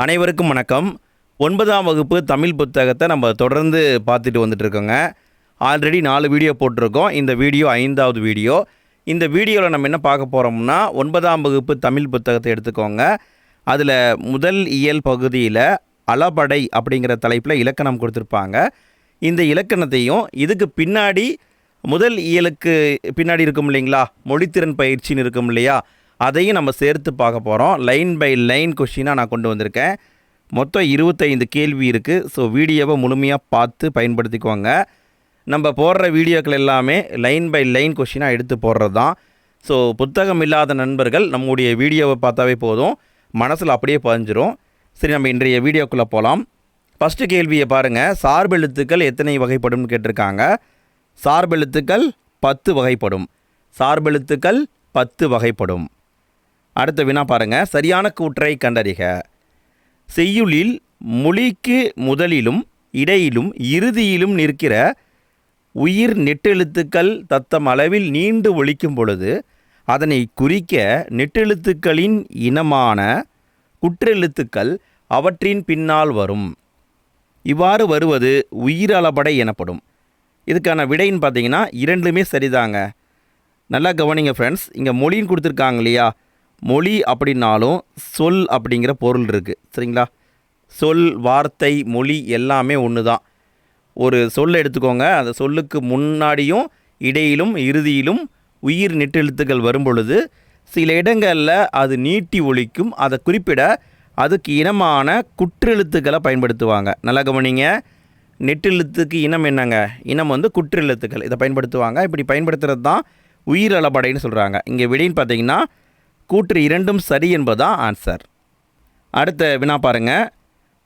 அனைவருக்கும் வணக்கம். 9ஆம் வகுப்பு தமிழ் புத்தகத்தை நம்ம தொடர்ந்து பார்த்துட்டு வந்துட்டுருக்கோங்க. ஆல்ரெடி 4 வீடியோ போட்டிருக்கோம். இந்த வீடியோ 5வது வீடியோ. இந்த வீடியோவில் நம்ம என்ன பார்க்க போகிறோம்னா 9ஆம் வகுப்பு தமிழ் புத்தகத்தை எடுத்துக்கோங்க. அதில் முதல் இயல் பகுதியில் அளபடை அப்படிங்கிற தலைப்பில் இலக்கணம் கொடுத்துருப்பாங்க. இந்த இலக்கணத்தையும் இதுக்கு பின்னாடி முதல் இயலுக்கு பின்னாடி இருக்கும் இல்லைங்களா, மொழித்திறன் பயிற்சின்னு இருக்கும் இல்லையா, அதையும் நம்ம சேர்த்து பார்க்க போகிறோம். லைன் பை லைன் கொஷினாக நான் கொண்டு வந்திருக்கேன். மொத்தம் 25 கேள்வி இருக்குது. ஸோ வீடியோவை முழுமையாக பார்த்து பயன்படுத்திக்குவாங்க. நம்ம போடுற வீடியோக்கள் எல்லாமே லைன் பை லைன் கொஷினாக எடுத்து போடுறது தான். ஸோ புத்தகம் இல்லாத நண்பர்கள் நம்முடைய வீடியோவை பார்த்தாவே போதும், மனசில் அப்படியே பதிஞ்சிரும். சரி, நம்ம இன்றைய வீடியோக்குள்ளே போகலாம். ஃபஸ்ட்டு கேள்வியை பாருங்கள். சார்பெழுத்துக்கள் எத்தனை வகைப்படும்னு கேட்டிருக்காங்க. சார்பெழுத்துக்கள் 10 வகைப்படும். சார்பெழுத்துக்கள் 10 வகைப்படும். அடுத்த வினா பாருங்கள். சரியான கூற்றை கண்டறிக. செய்யுளில் மொழிக்கு முதலிலும் இடையிலும் இறுதியிலும் நிற்கிற உயிர் நெட்டெழுத்துக்கள் தத்தம் அளவில் நீண்டு ஒலிக்கும் பொழுது அதனை குறிக்க நெட்டெழுத்துக்களின் இனமான குற்றெழுத்துக்கள் அவற்றின் பின்னால் வரும். இவ்வாறு வருவது உயிரளபடை எனப்படும். இதுக்கான விடைன்னு பார்த்தீங்கன்னா இரண்டுமே சரிதாங்க. நல்லா கவனிங்க ஃப்ரெண்ட்ஸ். இங்கே மொழின்னு கொடுத்துருக்காங்க இல்லையா, மொழி அப்படின்னாலும் சொல் அப்படிங்கிற பொருள் இருக்குது. சரிங்களா? சொல், வார்த்தை, மொழி எல்லாமே ஒன்று தான். ஒரு சொல் எடுத்துக்கோங்க. அந்த சொல்லுக்கு முன்னாடியும் இடையிலும் இறுதியிலும் உயிர் நெட்டெழுத்துக்கள் வரும் பொழுது சில இடங்களில் அது நீட்டி ஒலிக்கும். அதை குறிப்பிட அதுக்கு இனமான குற்றெழுத்துக்களை பயன்படுத்துவாங்க. நல்லா கவனிங்க. நெட்டெழுத்துக்கு இனம் என்னங்க? இனம் குற்றெழுத்துக்கள். இதை பயன்படுத்துவாங்க. இப்படி பயன்படுத்துகிறது தான் உயிரளபடைன்னு சொல்கிறாங்க. இங்கே விடைன்னு பார்த்தீங்கன்னா கூற்று இரண்டும் சரி என்பதுதான் ஆன்சர். அடுத்த வினா பாருங்கள்.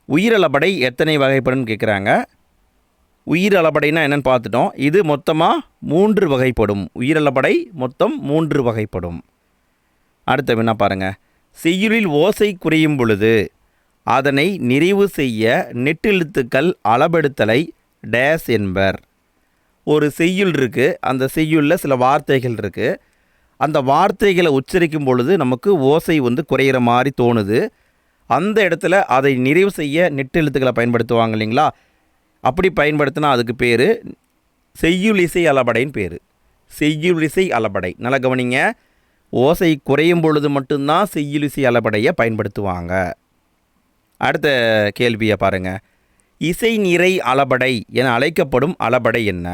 உயிரளபடை எத்தனை வகைப்படும் கேட்குறாங்க. உயிரளபடைனா என்னென்னு பார்த்துட்டோம். இது மொத்தமாக 3 வகைப்படும். உயிரளபடை மொத்தம் 3 வகைப்படும். அடுத்த வினா பாருங்கள். செய்யுளில் ஓசை குறையும் பொழுது அதனை நிறைவு செய்ய நெட்டெழுத்துக்கள் அளபெடுத்தலை டேஸ் என்பர். ஒரு செய்யுள் இருக்குது. அந்த செய்யுளில் சில வார்த்தைகள் இருக்குது. அந்த வார்த்தைகளை உச்சரிக்கும் பொழுது நமக்கு ஓசை குறையிற மாதிரி தோணுது. அந்த இடத்துல அதை நிறைவு செய்ய நெட்டெழுத்துக்களை பயன்படுத்துவாங்க இல்லைங்களா. அப்படி பயன்படுத்தினா அதுக்கு பேர் செய்யுளிசை அளபடைன்னு பேர். செய்யுளிசை அளபடை. நல்லா கவனிங்க. ஓசை குறையும் பொழுது மட்டும்தான் செய்யுளிசை அளபடையை பயன்படுத்துவாங்க. அடுத்த கேள்வியை பாருங்கள். இசை நிறை அளபடை என அழைக்கப்படும் அளபடை என்ன?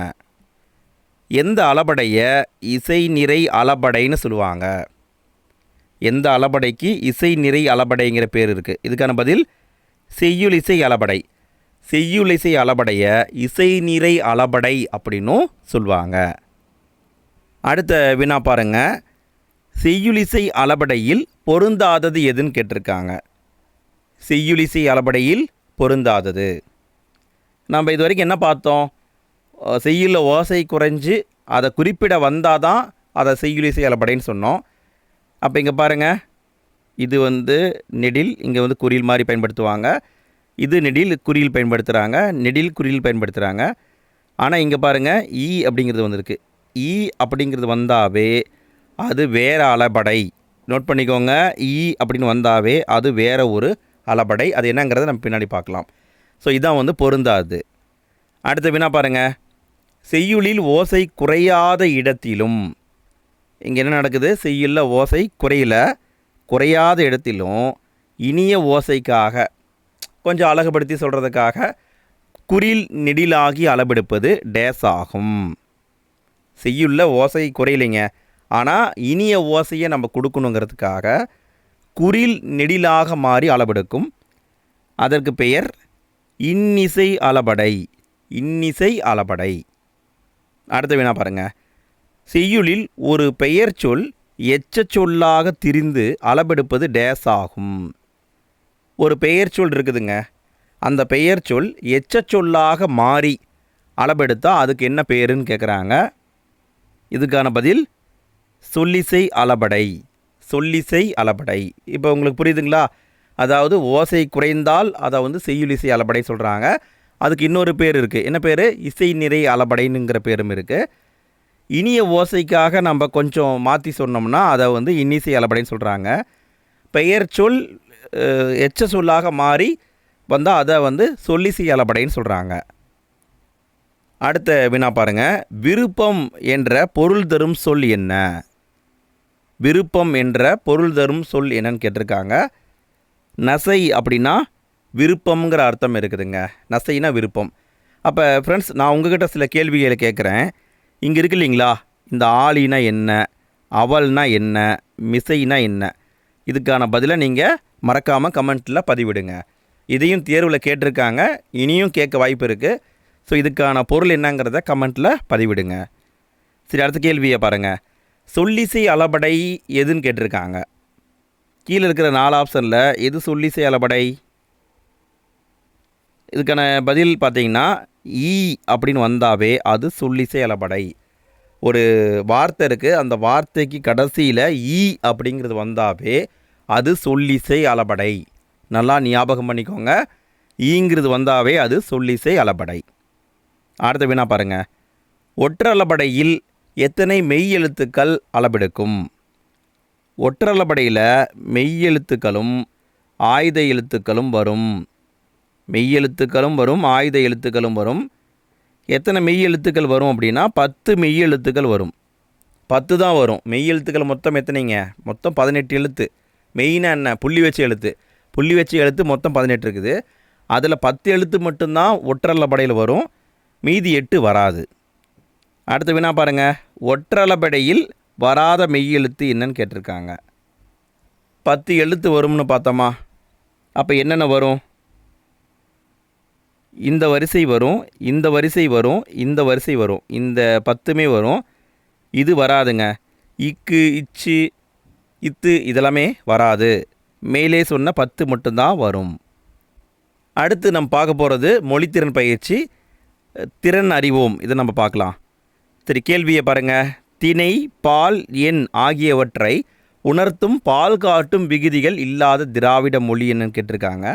எந்த அளபடையை இசை நிறை அளபடைன்னு சொல்லுவாங்க? எந்த அளபடைக்கு இசை நிறை அளபடைங்கிற பேர் இருக்குது? இதுக்கான பதில் செய்யுளிசை அளபடை. செய்யுளிசை அளபடையை இசை நிறை அளபடை அப்படின்னும் சொல்லுவாங்க. அடுத்த வினா பாருங்க. செய்யுளிசை அளபடையில் பொருந்தாதது எதுன்னு கேட்டிருக்காங்க. செய்யுளிசை அளபடையில் பொருந்தாதது நம்ம இது வரைக்கும் என்ன பார்த்தோம்? செய்யுளில் ஓசை குறைஞ்சி அதை குறிப்பிட வந்தால் தான் அதை செய்யுளிசை அளபடைன்னு சொன்னோம். அப்போ இங்கே பாருங்கள். இது நெடில், இங்கே குறில் மாதிரி பயன்படுத்துவாங்க. இது நெடில், குறியில் பயன்படுத்துகிறாங்க. நெடில், குறியில் பயன்படுத்துகிறாங்க. ஆனால் இங்கே பாருங்கள், ஈ அப்படிங்கிறது வந்திருக்கு. ஈ அப்படிங்கிறது வந்தாவே அது வேறு அளபடை. நோட் பண்ணிக்கோங்க. ஈ அப்படின்னு வந்தாவே அது வேறு ஒரு அளபடை. அது என்னங்கிறத நம்ம பின்னாடி பார்க்கலாம். ஸோ இதான் பொருந்தாது. அடுத்த வினா பாருங்கள். செய்யுளில் ஓசை குறையாத இடத்திலும், இங்கே என்ன நடக்குது? செய்யுளில் ஓசை குறையாத இடத்திலும் இனிய ஓசைக்காக கொஞ்சம் அழகுபடுத்தி சொல்கிறதுக்காக குறில் நெடிலாகி அளபெடுப்பது டேஸ் ஆகும். செய்யுளில் ஓசை குறையிலைங்க, ஆனால் இனிய ஓசையை நம்ம கொடுக்கணுங்கிறதுக்காக குறில் நெடிலாக மாறி அளபெடுக்கும். அதற்கு பெயர் இன்னிசை அளபடை. இன்னிசை அளபடை. அடுத்த வினா பாருங்கள். செய்யுளில் ஒரு பெயர் சொல் எச்ச சொல்லாக திரிந்து அளபெடுப்பது டேஸ் ஆகும். ஒரு பெயர் சொல் இருக்குதுங்க. அந்த பெயர் சொல் எச்ச சொல்லாக மாறி அளபெடுத்தால் அதுக்கு என்ன பேருன்னு கேட்குறாங்க. இதுக்கான பதில் சொல்லிசை அளபடை. சொல்லிசை அளபடை. இப்போ உங்களுக்கு புரியுதுங்களா? அதாவது ஓசை குறைந்தால் அதை செய்யுளிசை அளபடை சொல்கிறாங்க. அதுக்கு இன்னொரு பேர் இருக்குது. என்ன பேர்? இசை நிறை அளபடைனுங்கிற பேரும் இருக்குது. இனிய ஓசைக்காக நம்ம கொஞ்சம் மாற்றி சொன்னோம்னா அதை இன்னிசை அளபடைன்னு சொல்கிறாங்க. பெயர் சொல் எச்ச சொல்லாக மாறி வந்தால் அதை வந்து சொல்லிசை அளபடைன்னு சொல்கிறாங்க. அடுத்த வினா பாருங்கள், விருப்பம் என்ற பொருள் தரும் சொல் என்ன? விருப்பம் என்ற பொருள் தரும் சொல் என்னன்னு கேட்டிருக்காங்க. நசை அப்படின்னா விருப்பம்ங்கிற அர்த்தம் இருக்குதுங்க. நசைனா விருப்பம். அப்போ ஃப்ரெண்ட்ஸ், நான் உங்ககிட்ட சில கேள்விகளை கேட்குறேன். இங்கே இருக்கு இல்லைங்களா, இந்த ஆலினா என்ன, அவள்னா என்ன, மிசைனா என்ன, இதுக்கான பதிலை நீங்கள் மறக்காமல் கமெண்ட்டில் பதிவிடுங்க. இதையும் தேர்வில் கேட்டிருக்காங்க, இனியும் கேட்க வாய்ப்பு இருக்குது. ஸோ இதுக்கான பொருள் என்னங்கிறத கமெண்ட்டில் பதிவிடுங்க. சரி, அடுத்த கேள்வியை பாருங்கள். சொல்லிசை அளபடை எதுன்னு கேட்டிருக்காங்க. கீழே இருக்கிற 4 ஆப்ஷனில் எது சொல்லிசை அளபடை? இதுக்கான பதில் பார்த்தீங்கன்னா ஈ அப்படின்னு வந்தாவே அது சொல்லிசை அளபடை. ஒரு வார்த்தை இருக்குது, அந்த வார்த்தைக்கு கடைசியில் ஈ அப்படிங்கிறது வந்தாவே அது சொல்லிசை அளபடை. நல்லா ஞாபகம் பண்ணிக்கோங்க, ஈங்கிறது வந்தாவே அது சொல்லிசை அளபடை. அடுத்த வினா பாருங்கள். ஒற்றளபடையில் எத்தனை மெய் எழுத்துக்கள் அளபெடுக்கும்? ஒற்றளபடையில் மெய் எழுத்துக்களும் ஆயுத எழுத்துக்களும் வரும். மெய் எழுத்துக்களும் வரும், ஆயுத எழுத்துக்களும் வரும். எத்தனை மெய் எழுத்துக்கள் வரும் அப்படின்னா 10 மெய் எழுத்துக்கள் வரும். 10 தான் வரும். மெய் எழுத்துக்கள் மொத்தம் எத்தனைங்க? மொத்தம் 18 எழுத்து. மெயினா என்ன? புள்ளி வச்ச எழுத்து. புள்ளி வச்ச எழுத்து மொத்தம் 18 இருக்குது. அதில் 10 எழுத்து மட்டும்தான் ஒற்றளபடையில் வரும், மீதி 8 வராது. அடுத்த வினா பாருங்கள். ஒற்றளபடையில் வராத மெய் எழுத்து என்னன்னு கேட்டிருக்காங்க. 10 எழுத்து வரும்னு பார்த்தோமா? அப்போ என்னென்ன வரும்? இந்த வரிசை வரும், இந்த வரிசை வரும், இந்த வரிசை வரும். இந்த 10மே வரும். இது வராதுங்க. இக்கு, இச்சு, இத்து இதெல்லாமே வராது. மேலே சொன்ன 10 மட்டும்தான் வரும். அடுத்து நம்ம பார்க்க போகிறது மொழித்திறன் பயிற்சி, திறன் அறிவோம். இதை நம்ம பார்க்கலாம். சரி, கேள்வியை பாருங்கள். திணை, பால், எண் ஆகியவற்றை உணர்த்தும் பால் காட்டும் விகுதிகள் இல்லாத திராவிட மொழி என்னன்னு கேட்டிருக்காங்க.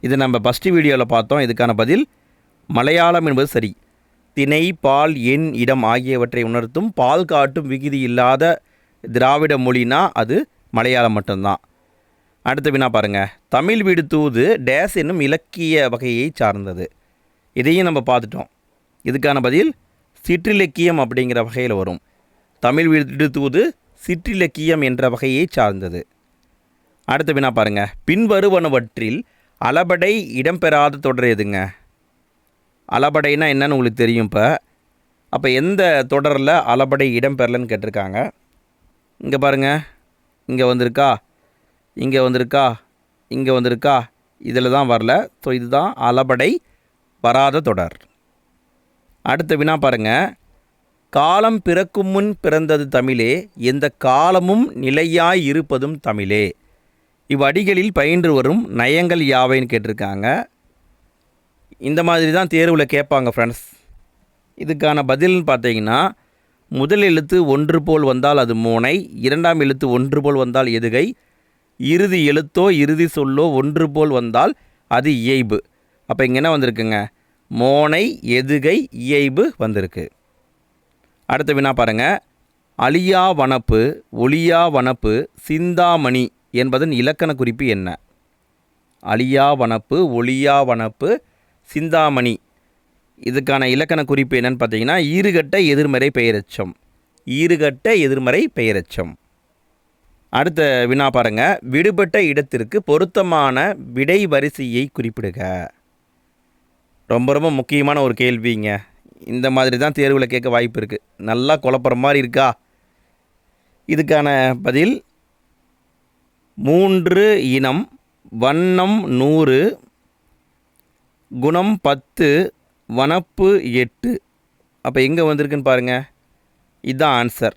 இது நம்ம ஃபஸ்ட்டு வீடியோவில் பார்த்தோம். இதுக்கான பதில் மலையாளம் என்பது சரி. திணை, பால், எண், இடம் ஆகியவற்றை உணர்த்தும் பால் காட்டும் விகுதி இல்லாத திராவிட மொழினா அது மலையாளம் மட்டும்தான். அடுத்த வினா பாருங்கள். தமிழ் வீடு தூது டேஸ் என்னும் இலக்கிய வகையை சார்ந்தது. இதையும் நம்ம பார்த்துட்டோம். இதுக்கான பதில் சிற்றிலக்கியம் அப்படிங்கிற வகையில் வரும். தமிழ் வீடு தூது சிற்றிலக்கியம் என்ற வகையை சார்ந்தது. அடுத்த வினா பாருங்கள். பின்வருவனவற்றில் அளபடை இடம்பெறாத தொடர் எதுங்க? அளபடைனா என்னன்னு உங்களுக்கு தெரியும். அப்போ எந்த தொடரில் அளபடை இடம்பெறலன்னு கேட்டிருக்காங்க. இங்கே பாருங்கள், இங்கே வந்திருக்கா, இங்கே வந்திருக்கா, இங்கே வந்திருக்கா, இதில் தான் வரல. ஸோ இதுதான் அளபடை வராத தொடர். அடுத்த வினா பாருங்கள். காலம் பிறக்கும் முன் பிறந்தது தமிழே, எந்த காலமும் நிலையாய் இருப்பதும் தமிழே. இவ்வடிகளில் பயின்று வரும் நயங்கள் யாவைன்னு கேட்டிருக்காங்க. இந்த மாதிரி தான் தேர்வில் கேட்பாங்க ஃப்ரெண்ட்ஸ். இதுக்கான பதில்னு பார்த்தீங்கன்னா, முதல் எழுத்து ஒன்று போல் வந்தால் அது மோனை, இரண்டாம் எழுத்து ஒன்று போல் வந்தால் எதுகை, இறுதி எழுத்தோ இறுதி சொல்லோ ஒன்று போல் வந்தால் அது இயைபு. அப்போ இங்கே என்ன வந்திருக்குங்க? மோனை, எதுகை, இயைபு வந்திருக்கு. அடுத்த வினா பாருங்கள். அழியா வனப்பு, ஒளியா வனப்பு, சிந்தாமணி என்பதன் இலக்கண குறிப்பு என்ன? அழியா வனப்பு, ஒளியா வனப்பு, சிந்தாமணி இதுக்கான இலக்கண குறிப்பு என்னன்னு பார்த்தீங்கன்னா, ஈறுகட்ட எதிர்மறை பெயரெச்சம். ஈறுகட்ட எதிர்மறை பெயரெச்சம். அடுத்த வினா பாருங்கள். விடுபட்ட இடத்திற்கு பொருத்தமான விடை வரிசையை குறிப்பிடுக. ரொம்ப ரொம்ப முக்கியமான ஒரு கேள்விங்க. இந்த மாதிரி தான் தேர்வில் கேட்க வாய்ப்பு இருக்குது. நல்லா குழப்புற மாதிரி இருக்கா? இதுக்கான பதில் 3 இனம், வண்ணம் 100, குணம் 10, வனப்பு 8. அப்போ எங்கே வந்திருக்குன்னு பாருங்கள். இதுதான் ஆன்சர்.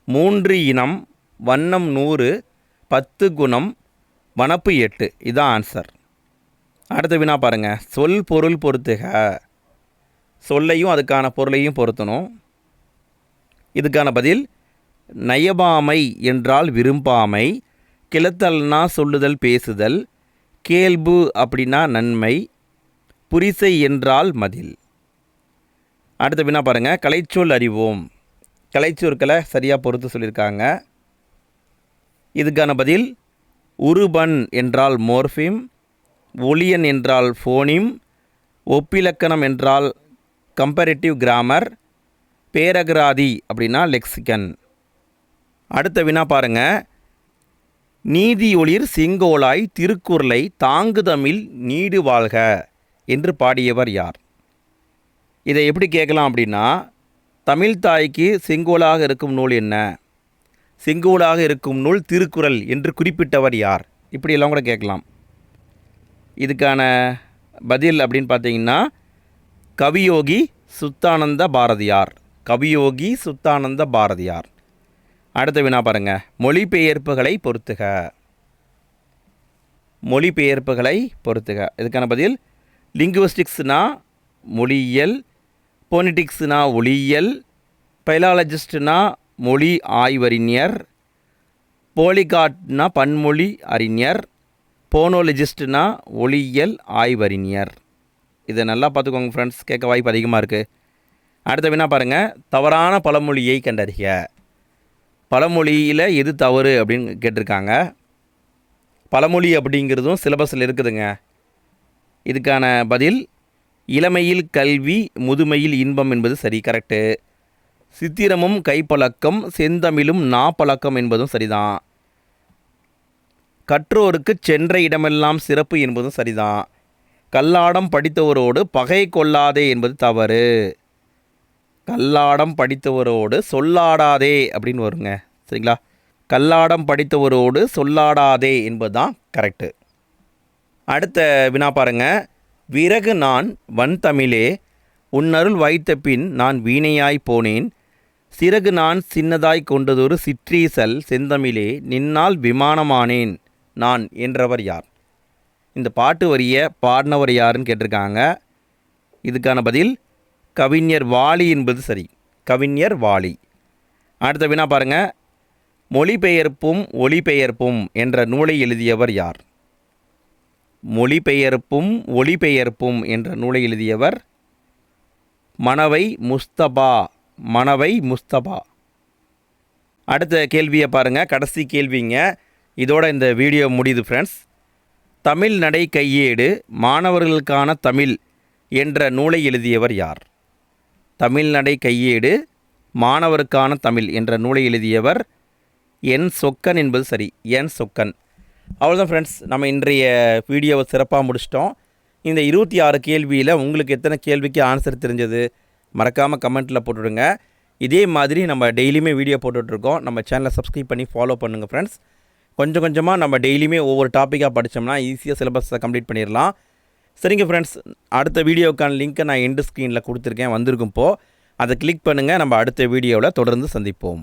3 இனம், வண்ணம் 100, 10 குணம், வனப்பு 8. இதுதான் ஆன்சர். அடுத்த வினா பாருங்கள். சொல் பொருள் பொறுத்துக. சொல்லையும் அதுக்கான பொருளையும் பொருத்தணும். இதுக்கான பதில் நயபாமை என்றால் விரும்பாமை, கிளத்தல்னா சொல்லுதல் பேசுதல், கேள்பு அப்படின்னா நன்மை, புரிசை என்றால் மதில். அடுத்த வினா பாருங்கள். கலைச்சொல் அறிவோம். கலைச்சொற்களை சரியாக பொறுத்து சொல்லியிருக்காங்க. இதுக்கான பதில் உருபன் என்றால் மோர்ஃபிம், ஒலியன் என்றால் ஃபோனிம், ஒப்பிலக்கணம் என்றால் கம்பேரிட்டிவ் கிராமர், பேரகராதி அப்படின்னா லெக்சிகன். அடுத்த வினா பாருங்கள். நீதி ஒளிர் செங்கோலாய் திருக்குறளை தாங்குதமிழ் நீடு வாழ்க என்று பாடியவர் யார்? இதை எப்படி கேட்கலாம் அப்படின்னா, தமிழ் தாய்க்கு செங்கோலாக இருக்கும் நூல் என்ன? செங்கோலாக இருக்கும் நூல் திருக்குறள் என்று குறிப்பிட்டவர் யார்? இப்படியெல்லாம் கூட கேட்கலாம். இதுக்கான பதில் அப்படின்னு பார்த்தீங்கன்னா கவியோகி சுத்தானந்த பாரதியார். கவியோகி சுத்தானந்த பாரதியார். அடுத்த வினா பாருங்கள். மொழிபெயர்ப்புகளை பொறுத்துக. மொழிபெயர்ப்புகளை பொறுத்துக. இதுக்கான பதில் லிங்குவிஸ்டிக்ஸ்னா மொழியியல், போனிட்டிக்ஸ்னா ஒளியியல், பைலாலஜிஸ்ட்னா மொழி ஆய்வறிஞர், போலிகாட்னா பன்மொழி அறிஞர், போனோலஜிஸ்ட்னா ஒளியியல் ஆய்வறிஞர். இதை நல்லா பார்த்துக்கோங்க ஃப்ரெண்ட்ஸ், கேட்க வாய்ப்பு அதிகமாக இருக்குது. அடுத்த வினா பாருங்கள். தவறான பழமொழியை கண்டறிக. பழமொழியில் எது தவறு அப்படின்னு கேட்டிருக்காங்க. பழமொழி அப்படிங்கிறதும் சிலபஸில் இருக்குதுங்க. இதுக்கான பதில் இளமையில் கல்வி, முதுமையில் இன்பம் என்பது சரி, கரெக்டு. சித்திரமும் கைப்பழக்கம், செந்தமிழும் நாப்பழக்கம் என்பதும் சரிதான். கற்றோருக்கு சென்ற இடமெல்லாம் சிறப்பு என்பதும் சரிதான். கல்லாடம் படித்தவரோடு பகை கொள்ளாதே என்பது தவறு. கல்லாடம் படித்தவரோடு சொல்லாடாதே அப்படின்னு வருங்க, சரிங்களா? கல்லாடம் படித்தவரோடு சொல்லாடாதே என்பது தான் கரெக்டு. அடுத்த வினா பாருங்க. விறகு நான் வன்தமிழே உன்னருள் வைத்த பின் நான் வீணையாய் போனேன், சிறகு நான் சின்னதாய் கொண்டதொரு சிற்றீசல் செந்தமிழே நின்னால் விமானமானேன் நான் என்றவர் யார்? இந்த பாட்டு வரிய பாடினவர் யாருன்னு கேட்டிருக்காங்க. இதுக்கான பதில் கவிஞர் வாலி என்பது சரி. கவிஞர் வாலி. அடுத்த வினா பாருங்கள். மொழிபெயர்ப்பும் ஒளிபெயர்ப்பும் என்ற நூலை எழுதியவர் யார்? மொழிபெயர்ப்பும் ஒளிபெயர்ப்பும் என்ற நூலை எழுதியவர் மனவை முஸ்தபா. மனவை முஸ்தபா. அடுத்த கேள்வியை பாருங்கள், கடைசி கேள்விங்க. இதோட இந்த வீடியோ முடியுது ஃப்ரெண்ட்ஸ். தமிழ் நடை கையேடு மாணவர்களுக்கான தமிழ் என்ற நூலை எழுதியவர் யார்? தமிழ் நடை கையேடு மாணவருக்கான தமிழ் என்ற நூலை எழுதியவர் என் சொக்கன் என்பது சரி. என் சொக்கன். அவ்வளோதான் ஃப்ரெண்ட்ஸ், நம்ம இன்றைய வீடியோவை சிறப்பாக முடிச்சிட்டோம். இந்த 26 கேள்வியில் உங்களுக்கு எத்தனை கேள்விக்கு ஆன்சர் தெரிஞ்சது மறக்காமல் கமெண்ட்டில் போட்டுவிடுங்க. இதே மாதிரி நம்ம டெய்லியுமே வீடியோ போட்டுட்ருக்கோம். நம்ம சேனலை சப்ஸ்கிரைப் பண்ணி ஃபாலோ பண்ணுங்கள் ஃப்ரெண்ட்ஸ். கொஞ்சம் கொஞ்சமாக நம்ம டெய்லியுமே ஒவ்வொரு டாப்பிக்காக படித்தோம்னா ஈஸியாக சிலபஸை கம்ப்ளீட் பண்ணிடலாம். சரிங்க ஃப்ரெண்ட்ஸ், அடுத்த வீடியோக்கான லிங்க்கை நான் எண்டு ஸ்க்ரீனில் கொடுத்துருக்கேன், வந்திருக்கும். அதை கிளிக் பண்ணுங்கள். நம்ம அடுத்த வீடியோவில் தொடர்ந்து சந்திப்போம்.